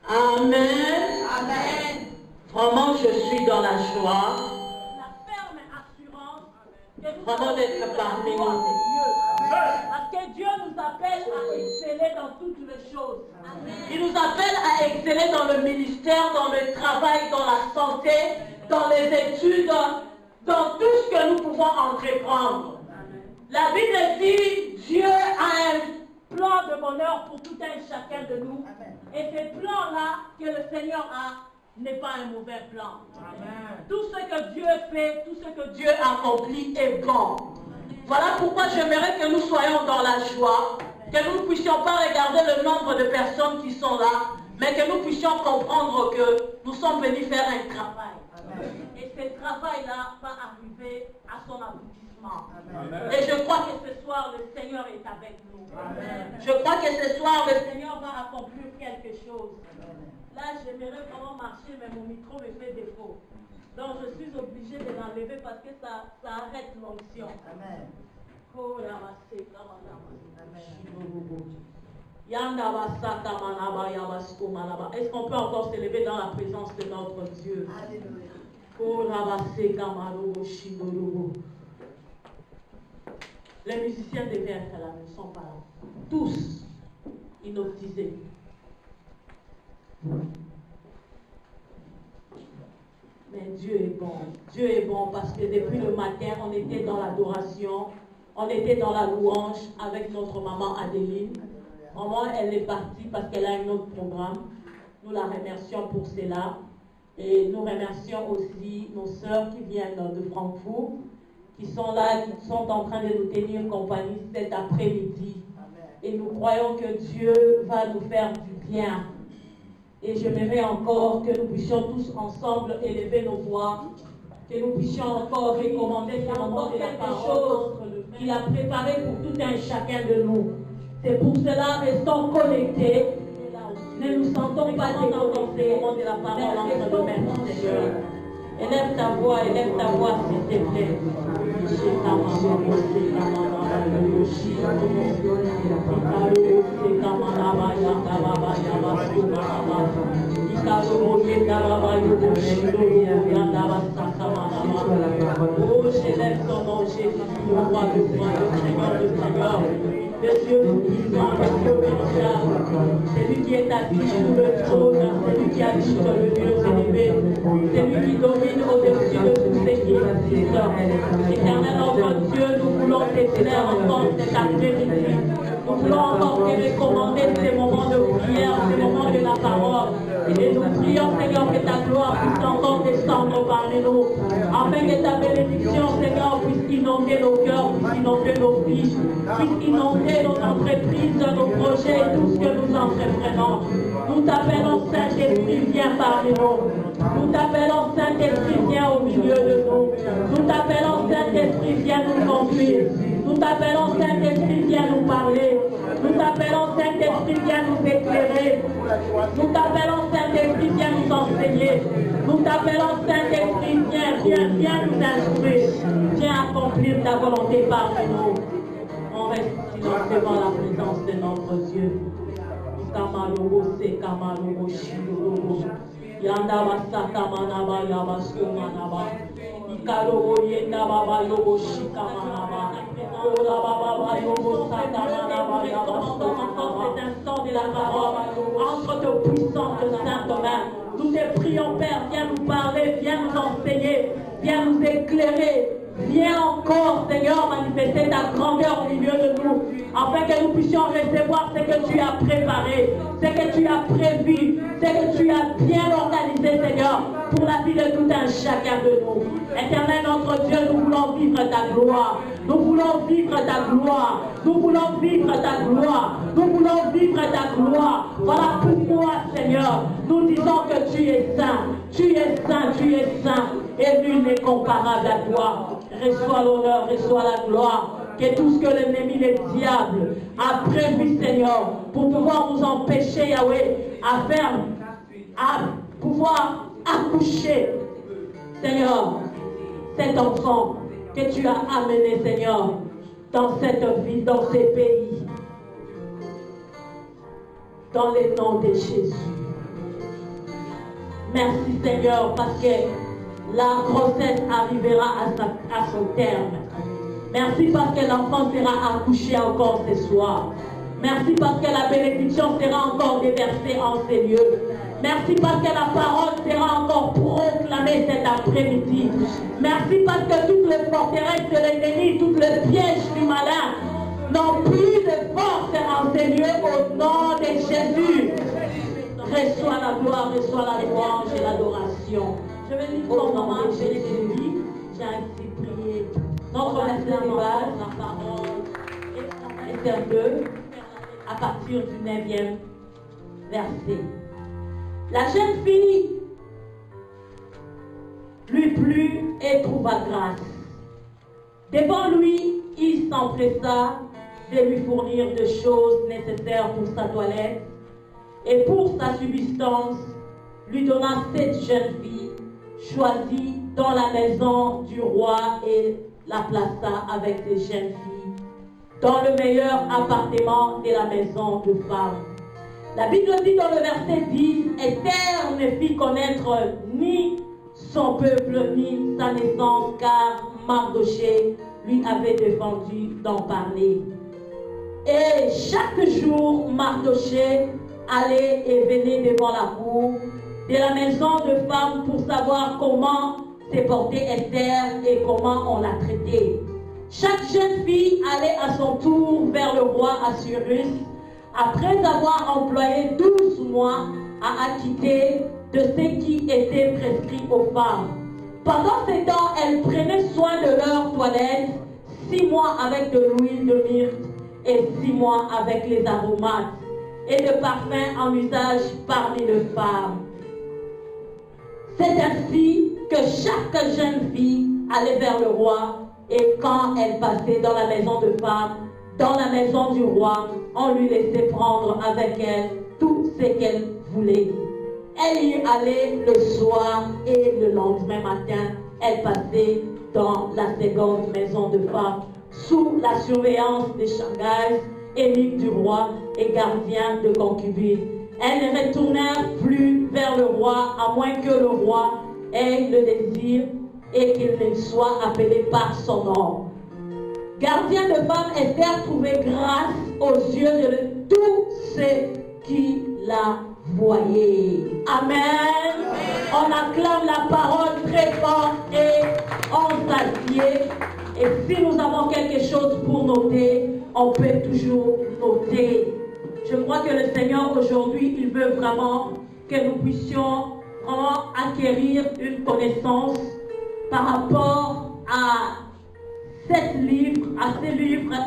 Amen. Amen. Vraiment, je suis dans la joie. La ferme assurance que nous Vraiment d'être parmi nous. Parce que Dieu nous appelle à exceller dans toutes les choses. Amen. Il nous appelle à exceller dans le ministère, dans le travail, dans la santé, dans les études, dans tout ce que nous pouvons entreprendre. La Bible dit, Dieu a un plan de bonheur pour tout un chacun de nous. Et ce plan-là que le Seigneur a n'est pas un mauvais plan. Amen. Tout ce que Dieu fait, tout ce que Dieu accomplit est bon. Voilà pourquoi j'aimerais que nous soyons dans la joie, que nous ne puissions pas regarder le nombre de personnes qui sont là, mais que nous puissions comprendre que nous sommes venus faire un travail. Amen. Et ce travail-là va arriver à son aboutissement. Amen. Et je crois que ce soir, le Seigneur est avec nous. Amen. Je crois que ce soir, le Seigneur va accomplir quelque chose. Amen. Là, j'aimerais vraiment marcher, mais mon micro me fait défaut. Donc, je suis obligée de l'enlever parce que ça arrête l'onction. Amen. Est-ce qu'on peut encore s'élever dans la présence de notre Dieu? Alléluia. Les musiciens devaient être là, ne sont pas là. Tous hypnotisés. Mais Dieu est bon. Dieu est bon parce que depuis le matin, on était dans l'adoration, on était dans la louange avec notre maman Adéline. Maman, elle est partie parce qu'elle a un autre programme. Nous la remercions pour cela. Et nous remercions aussi nos sœurs qui viennent de Francfort, qui sont là, qui sont en train de nous tenir compagnie cet après-midi. Et nous croyons que Dieu va nous faire du bien. Et j'aimerais encore que nous puissions tous ensemble élever nos voix, que nous puissions encore recommander encore quelque chose qu'il a préparé pour tout un chacun de nous. C'est pour cela, restons connectés. Ne nous sentons pas déconnectés de la parole entre nos mains, Seigneur. Élève ta voix, s'il te plaît. Oh, j'élève ton nom, Jésus, le roi de gloire, le Seigneur de Seigneur. Le Dieu tout-puissant, le Dieu véritable, c'est lui qui est assis sur le trône, c'est lui qui habite sur le lieu élevé, c'est lui qui domine au-dessus de tout ce qui existe. Éternel notre Dieu, nous voulons te plaire encore cet après-midi. Nous voulons encore te recommander ces moments de prière, ces moments de la parole. Et nous prions, Seigneur, que ta gloire puisse encore descendre parmi nous, afin que ta bénédiction, Seigneur, puisse inonder nos cœurs, puisse inonder nos vies, puisse inonder nos entreprises, nos projets et tout ce que nous entreprenons. Nous t'appelons Saint-Esprit, viens parmi nous. Nous t'appelons Saint-Esprit, viens au milieu de nous. Nous t'appelons Saint-Esprit, viens nous conduire. Nous t'appelons Saint-Esprit, viens nous parler. Nous t'appelons Saint-Esprit, viens nous éclairer. Nous t'appelons Saint-Esprit, viens nous enseigner. Nous t'appelons Saint-Esprit, viens nous instruire. Viens accomplir ta volonté parmi nous. On reste silence devant la présence de notre Dieu. Kamalobo se kamalobo shidolobo. Yanda basa kamanaba yabasko manaba. Ikalobo yenda baba yobo shikamanaba. Ola baba yobo sakamanaba yabasko manaba. Cet instant de la parole, entre te puissantes saintes mains, nous te prions, Père, viens nous parler, viens nous enseigner, viens nous éclairer. Viens encore, Seigneur, manifester ta grandeur au milieu de nous, afin que nous puissions recevoir ce que tu as préparé, ce que tu as prévu, ce que tu as bien organisé, Seigneur, pour la vie de tout un chacun de nous. Éternel notre Dieu, nous voulons vivre ta gloire. Nous voulons vivre ta gloire. Nous voulons vivre ta gloire. Nous voulons vivre ta gloire. Voilà pourquoi, Seigneur, nous disons que tu es saint. Tu es saint, tu es saint. Et nul n'est comparable à toi. Reçois l'honneur, reçois la gloire. Que tout ce que l'ennemi, le diable, a prévu, Seigneur, pour pouvoir nous empêcher, Yahweh, à pouvoir accoucher, Seigneur, cet enfant que tu as amené, Seigneur, dans cette ville, dans ces pays. Dans le nom de Jésus. Merci Seigneur parce que la grossesse arrivera à son terme. Merci parce que l'enfant sera accouché encore ce soir. Merci parce que la bénédiction sera encore déversée en ces lieux. Merci parce que la parole sera encore proclamée cet après-midi. Merci parce que toutes les forteresses de l'ennemi, toutes les pièges du malin n'ont plus de force en ces lieux au nom de Jésus. Reçois la gloire, reçois la louange et l'adoration. Je vais lire ton nom, je l'ai dit, j'ai ainsi prié. Notre verset de base, la parole, Esther 2, à partir du 9e verset. La jeune fille lui plut et trouva grâce. Devant lui, il s'empressa de lui fournir des choses nécessaires pour sa toilette et pour sa subsistance, lui donna 7 jeunes filles choisies dans la maison du roi et la plaça avec des jeunes filles dans le meilleur appartement de la maison de femme. La Bible dit dans le verset 10, Esther ne fit connaître ni son peuple ni sa naissance, car Mardochée lui avait défendu d'en parler. Et chaque jour, Mardochée allait et venait devant la cour de la maison de femme pour savoir comment s'est portée Esther et comment on l'a traitée. Chaque jeune fille allait à son tour vers le roi Assuérus après avoir employé 12 mois à acquitter de ce qui était prescrit aux femmes. Pendant ce temps, elles prenaient soin de leur toilette, 6 mois avec de l'huile de myrte et 6 mois avec les aromates et de parfums en usage parmi les femmes. C'est ainsi que chaque jeune fille allait vers le roi, et quand elle passait dans la maison de femme, dans la maison du roi, on lui laissait prendre avec elle tout ce qu'elle voulait. Elle y allait le soir et le lendemain matin, elle passait dans la seconde maison de femme sous la surveillance des Shanghai, émiques du roi et gardiens de concubines. Elle ne retournèrent plus vers le roi à moins que le roi ait le désir et qu'il ne soit appelé par son nom. Gardien de femme, Esther trouvait grâce aux yeux de tous ceux qui la voyaient. Amen. On acclame la parole très fort et on s'assied. Et si nous avons quelque chose pour noter, on peut toujours noter. Je crois que le Seigneur aujourd'hui, il veut vraiment que nous puissions vraiment acquérir une connaissance par rapport à ces livres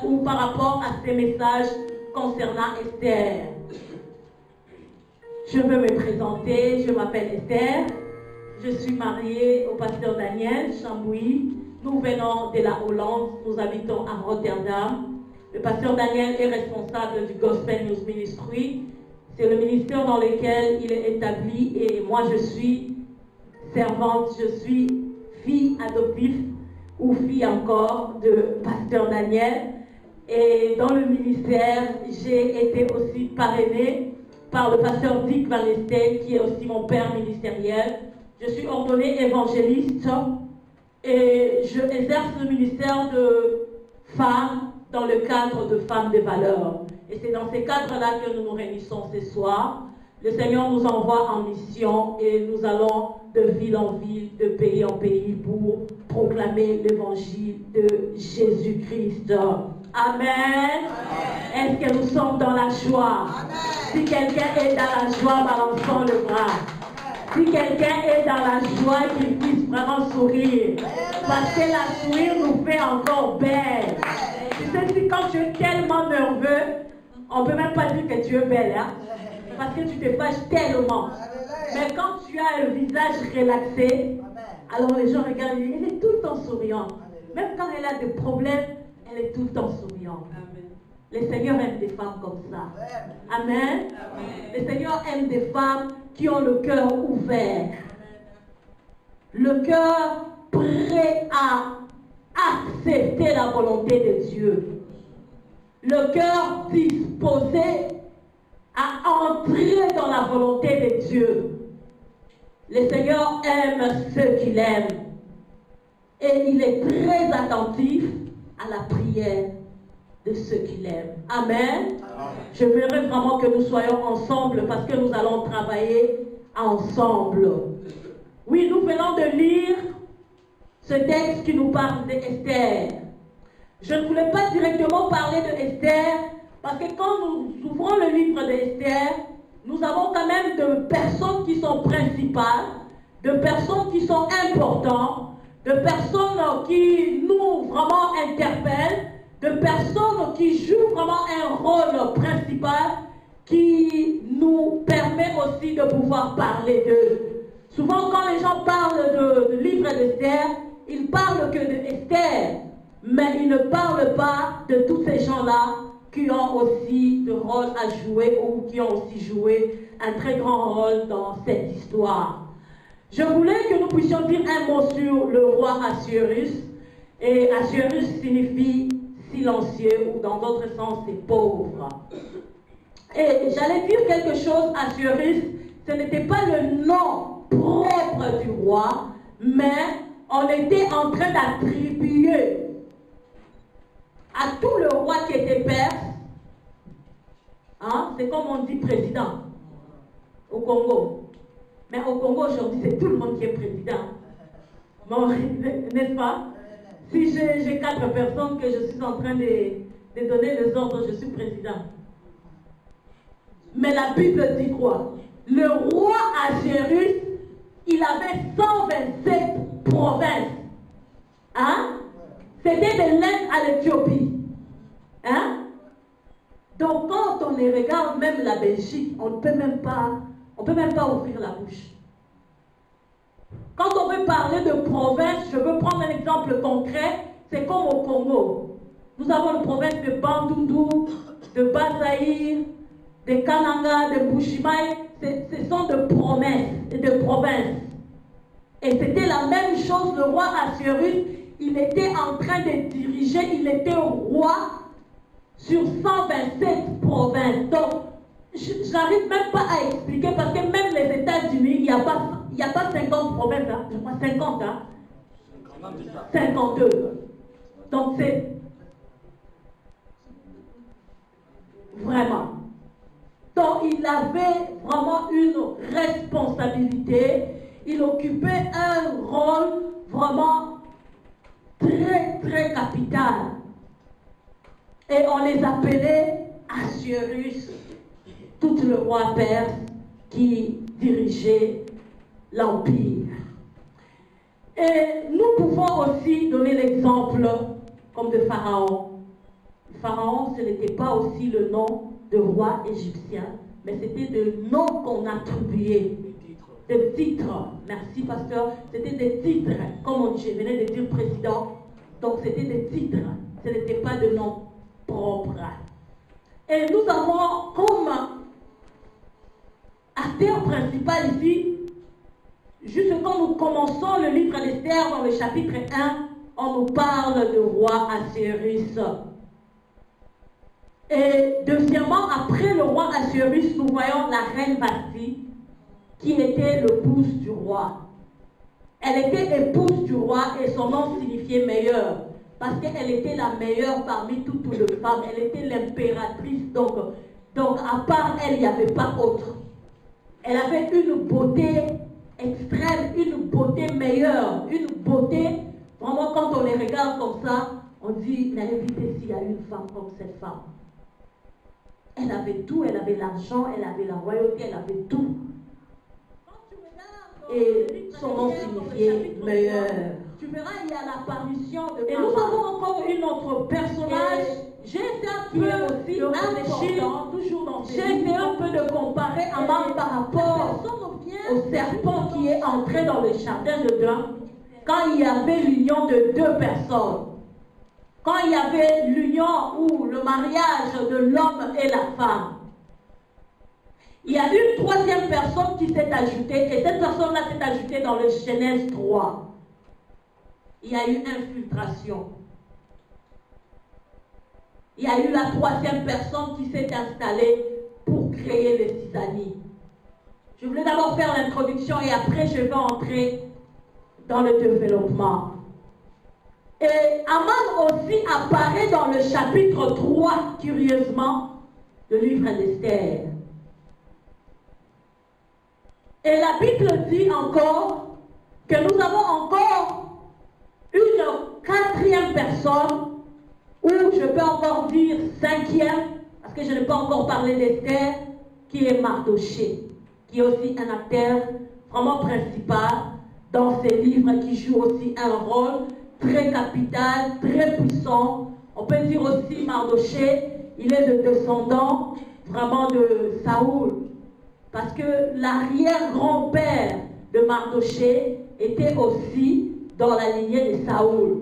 ou par rapport à ces messages concernant Esther. Je veux me présenter, je m'appelle Esther, je suis mariée au pasteur Daniel Chambouy. Nous venons de la Hollande, nous habitons à Rotterdam. Le pasteur Daniel est responsable du Gospel News Ministry. C'est le ministère dans lequel il est établi et moi je suis servante, je suis fille adoptive ou fille encore de pasteur Daniel. Et dans le ministère, j'ai été aussi parrainée par le pasteur Dick Van Estel, qui est aussi mon père ministériel. Je suis ordonnée évangéliste et je exerce le ministère de femmes dans le cadre de femmes de valeur. Et c'est dans ces cadres-là que nous nous réunissons ce soir. Le Seigneur nous envoie en mission et nous allons de ville en ville, de pays en pays pour proclamer l'évangile de Jésus-Christ. Amen. Est-ce que nous sommes dans la joie? Amen. Si quelqu'un est dans la joie, balançons le bras. Si quelqu'un est dans la joie, qu'il puisse vraiment sourire. Parce que la sourire nous fait encore belle. Tu sais, si quand tu es tellement nerveux, on ne peut même pas dire que tu es belle, hein? Parce que tu te fâches tellement. Mais quand tu as un visage relaxé, alors les gens regardent et disent, elle est tout le temps souriante. Même quand elle a des problèmes, elle est tout le temps souriante. Le Seigneur aime des femmes comme ça. Amen. Le Seigneur aime des femmes qui ont le cœur ouvert. Le cœur prêt à accepter la volonté de Dieu. le cœur disposé à entrer dans la volonté de Dieu. Le Seigneur aime ceux qu'il aime. Et il est très attentif à la prière de ceux qu'il aime. Amen. Je voudrais vraiment que nous soyons ensemble parce que nous allons travailler ensemble. Oui, nous venons de lire ce texte qui nous parle d'Esther. Je ne voulais pas directement parler de Esther parce que quand nous ouvrons le livre d'Esther, nous avons quand même de personnes qui sont principales, de personnes qui sont importantes, de personnes qui nous vraiment interpellent, de personnes qui jouent vraiment un rôle principal qui nous permet aussi de pouvoir parler d'eux. Souvent quand les gens parlent du livre d'Esther, ils parlent que d'Esther, mais ils ne parlent pas de tous ces gens-là qui ont aussi de rôle à jouer ou qui ont aussi joué un très grand rôle dans cette histoire. Je voulais que nous puissions dire un mot sur le roi Assuérus. Et Assuérus signifie silencieux ou dans d'autres sens c'est pauvre. Et j'allais dire quelque chose, Assuérus, ce n'était pas le nom propre du roi, mais on était en train d'attribuer à tout le roi qui était perse, hein, c'est comme on dit président au Congo. Mais au Congo aujourd'hui, c'est tout le monde qui est président. Bon, n'est-ce pas? Si j'ai 4 personnes que je suis en train de donner les ordres, je suis président. Mais la Bible dit quoi? Le roi Assuérus, il avait 127 provinces. Hein? C'était de l'Inde à l'Éthiopie. Hein? Donc quand on les regarde, même la Belgique, on ne peut même pas ouvrir la bouche. Quand on veut parler de province, je veux prendre un exemple concret, c'est comme au Congo. Nous avons une province de Bandundu, de Bazaïr, de Kananga, de Bushimai. Ce sont de provinces. Et c'était la même chose, le roi Assuérus, il était en train de diriger, il était roi sur 127 provinces. Donc, je n'arrive même pas à expliquer parce que même les États-Unis, il n'y a pas 50 provinces, hein, je crois 50, hein? 52. Donc c'est vraiment. Donc il avait vraiment une responsabilité, il occupait un rôle vraiment très très capital. Et on les appelait Assuérus, tout le roi perse qui dirigeait l'empire. Et nous pouvons aussi donner l'exemple comme de Pharaon. Pharaon, ce n'était pas aussi le nom de roi égyptien, mais c'était le nom qu'on attribuait. Des titres. Merci pasteur. C'était des titres. Comme je venais de dire président. Donc c'était des titres. Ce n'était pas de nom propre. Et nous avons comme acteur principal ici, juste quand nous commençons le livre d'Esther dans le chapitre 1, on nous parle du roi Assuérus. Et deuxièmement, après le roi Assuérus, nous voyons la reine Vashti, qui était l'épouse du roi. Elle était épouse du roi et son nom signifiait meilleure, parce qu'elle était la meilleure parmi toutes les femmes. Elle était l'impératrice, donc à part elle, il n'y avait pas autre. Elle avait une beauté extrême, une beauté meilleure, une beauté, vraiment quand on les regarde comme ça, on dit, mais évitez s'il y a une femme comme cette femme. Elle avait tout, elle avait l'argent, elle avait la royauté, elle avait tout. Et son nom signifiait meilleur. Tu verras, il y a l'apparition de... Et nous avons encore une autre personnage. J'ai essayé un peu aussi de réfléchir, toujours dans j'ai essayé un peu de comparer Aman par rapport au serpent qui est entré dans le jardin de Dieu quand il y avait l'union de 2 personnes. Quand il y avait l'union ou le mariage de l'homme et la femme. Il y a une 3e personne qui s'est ajoutée, et cette personne-là s'est ajoutée dans le Genèse 3. Il y a eu infiltration. il y a eu la troisième personne qui s'est installée pour créer les tisanies. Je voulais d'abord faire l'introduction et après je vais entrer dans le développement. Et Aman aussi apparaît dans le chapitre 3, curieusement, du livre d'Esther. Et la Bible dit encore que nous avons encore une quatrième personne, ou je peux encore dire cinquième, parce que je n'ai pas encore parlé d'Esther, qui est Mardoché, qui est aussi un acteur vraiment principal dans ces livres, qui joue aussi un rôle très capital, très puissant. On peut dire aussi Mardoché, il est le descendant vraiment de Saoul, parce que l'arrière-grand-père de Mardoché était aussi dans la lignée de Saoul.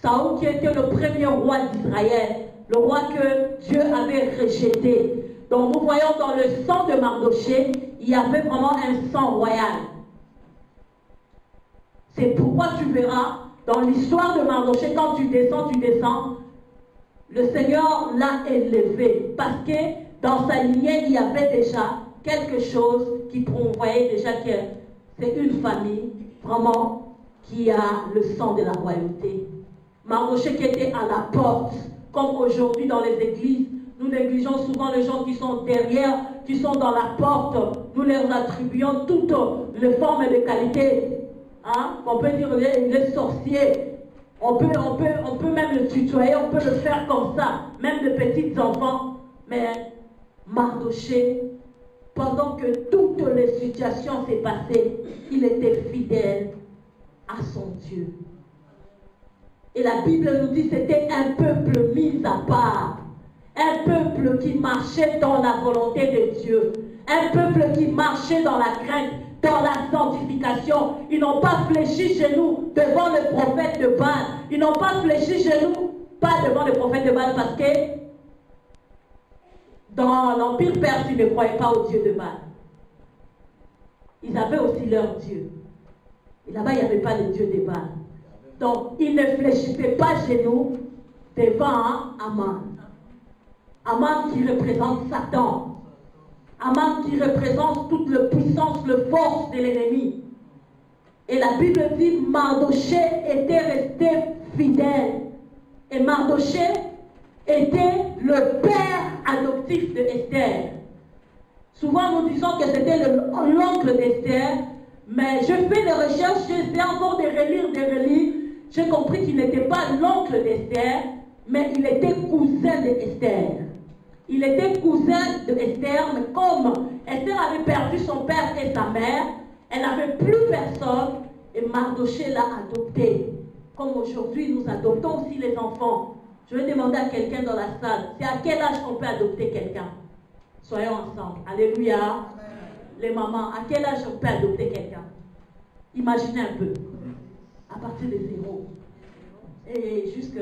Saoul qui était le premier roi d'Israël, le roi que Dieu avait rejeté. Donc nous voyons dans le sang de Mardoché, il y avait vraiment un sang royal. C'est pourquoi tu verras, dans l'histoire de Mardoché, quand tu descends, le Seigneur l'a élevé. Parce que dans sa lignée, il y avait déjà quelque chose qui voyait déjà que c'est une famille vraiment qui a le sang de la royauté. Mardoché qui était à la porte, comme aujourd'hui dans les églises, nous négligeons souvent les gens qui sont derrière, qui sont dans la porte, nous leur attribuons toutes les formes de qualité. Hein? On peut dire les sorciers, on peut même le tutoyer, on peut le faire comme ça, même de petits enfants. Mais Mardoché, pendant que toutes les situations s'est passées, il était fidèle à son Dieu. Et la Bible nous dit que c'était un peuple mis à part. Un peuple qui marchait dans la volonté de Dieu. Un peuple qui marchait dans la crainte, dans la sanctification. Ils n'ont pas fléchi genoux devant le prophète de Baal. Ils n'ont pas fléchi genoux, pas devant le prophète de Baal, parce que dans l'Empire perse, ils ne croyaient pas au Dieu de Baal. Ils avaient aussi leur Dieu. Et là-bas, il n'y avait pas le Dieu de Baal. Donc, ils ne fléchissaient pas genoux devant Aman. Aman qui représente Satan. Aman qui représente toute la puissance, la force de l'ennemi. Et la Bible dit Mardoché était resté fidèle. Et Mardoché était le père adoptif de Esther. Souvent nous disons que c'était l'oncle d'Esther, mais je fais des recherches, j'essaie encore de relire. J'ai compris qu'il n'était pas l'oncle d'Esther, mais il était cousin d'Esther. Il était cousin d'Esther, mais comme Esther avait perdu son père et sa mère, elle n'avait plus personne, et Mardoché l'a adopté. Comme aujourd'hui, nous adoptons aussi les enfants. Je vais demander à quelqu'un dans la salle, c'est à quel âge on peut adopter quelqu'un? Soyons ensemble. Alléluia. Amen. Les mamans, à quel âge on peut adopter quelqu'un? Imaginez un peu. À partir de 0. Et jusque...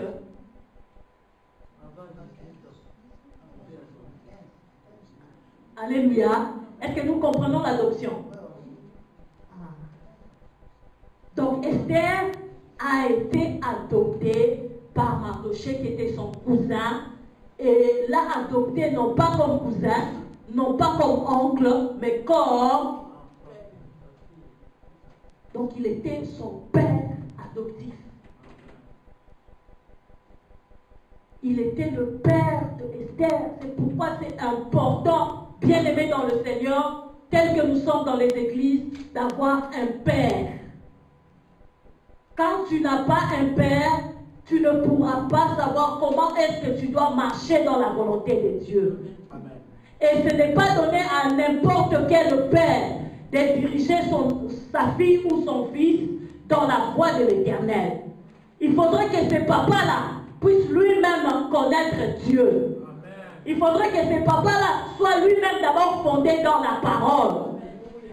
Alléluia. Est-ce que nous comprenons l'adoption? Donc Esther a été adoptée par Mardoché qui était son cousin et l'a adopté non pas comme cousin, non pas comme oncle, mais comme... Donc il était son père adoptif. Il était le père de Esther. C'est pourquoi c'est important, bien aimé dans le Seigneur, tel que nous sommes dans les églises, d'avoir un père. Quand tu n'as pas un père, tu ne pourras pas savoir comment est-ce que tu dois marcher dans la volonté de Dieu. Amen. Et ce n'est pas donné à n'importe quel père de diriger sa fille ou son fils dans la voie de l'Éternel. Il faudrait que ce papa-là puisse lui-même connaître Dieu. Amen. Il faudrait que ce papa-là soit lui-même d'abord fondé dans la parole.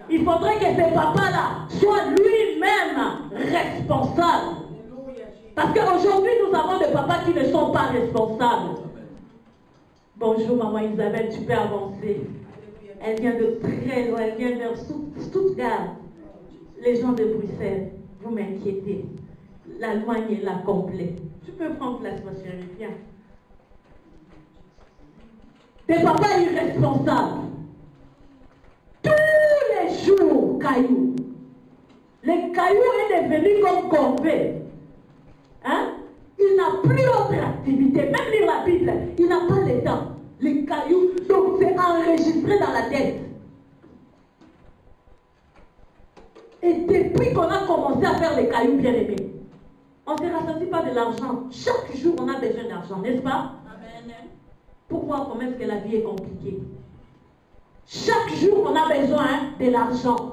Il faudrait que ce papa-là soit lui-même responsable. Parce qu'aujourd'hui, nous avons des papas qui ne sont pas responsables. Bonjour, maman Isabelle, tu peux avancer. Elle vient de très loin, elle vient de Stuttgart. Les gens de Bruxelles, vous m'inquiétez. L'Allemagne est là complète. Tu peux prendre place, ma chérie, viens. des papas irresponsables. Tous les jours, cailloux. Les cailloux est devenu comme corvée. Hein? Il n'a plus autre activité. Même lire la Bible, il n'a pas le temps. Les cailloux, donc c'est enregistré dans la tête. Et depuis qu'on a commencé à faire les cailloux bien aimés, on ne se rassasie pas de l'argent. Chaque jour, on a besoin d'argent, n'est-ce pas? Amen. Pour voir comment est-ce que la vie est compliquée. Chaque jour, on a besoin de l'argent.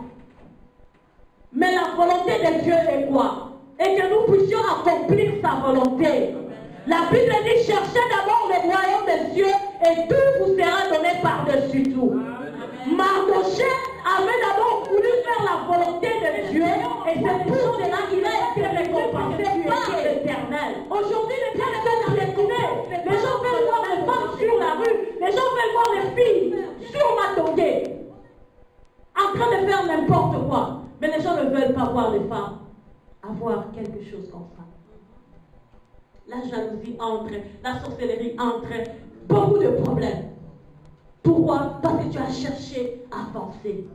Mais la volonté de Dieu est quoi? Et que nous puissions accomplir sa volonté. La Bible dit, cherchez d'abord le royaume des cieux et tout vous sera donné par-dessus tout. Mardochée avait d'abord voulu faire la volonté de Dieu et c'est pour cela qu'il a été récompensé par l'Éternel. Aujourd'hui, les gens veulent piétiner. Les gens veulent voir les femmes sur la rue. Les gens veulent voir les filles sur Matongé en train de faire n'importe quoi. Mais les gens ne veulent pas voir les femmes avoir quelque chose comme ça. La jalousie entre, la sorcellerie entre, beaucoup de problèmes. Pourquoi? Parce que tu as cherché à avancer.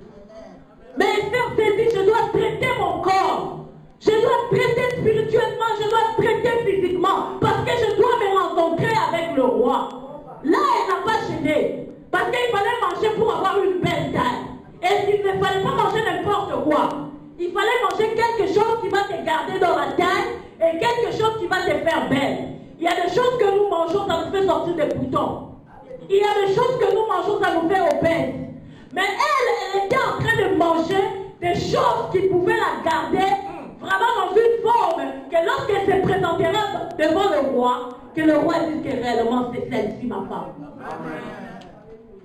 Mais Esther s'est dit, je dois traiter mon corps. Je dois traiter spirituellement, je dois traiter physiquement. Parce que je dois me rencontrer avec le roi. Là, elle n'a pas gêné. Parce qu'il fallait manger pour avoir une belle taille. Et il ne fallait pas manger n'importe quoi. Il fallait manger quelque chose qui va te garder dans la taille et quelque chose qui va te faire belle. Il y a des choses que nous mangeons, ça nous fait sortir des boutons. Il y a des choses que nous mangeons, ça nous fait obèse. Mais elle était en train de manger des choses qui pouvaient la garder vraiment dans une forme que lorsqu'elle se présentera devant le roi, que le roi dise que réellement c'est celle-ci ma femme.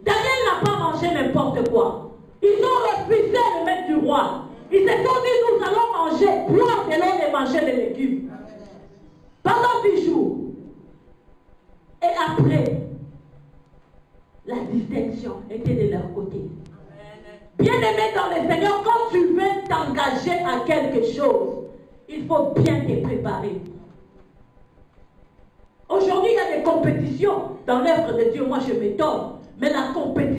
Daniel n'a pas mangé n'importe quoi. Ils ont refusé le maître du roi. Ils se sont dit, nous allons manger poire de l'eau et manger des légumes. Pendant 10 jours. Et après, la distinction était de leur côté. Bien-aimé dans le Seigneur, quand tu veux t'engager à quelque chose, il faut bien te préparer. Aujourd'hui, il y a des compétitions dans l'œuvre de Dieu. Moi, je m'étonne. Mais la compétition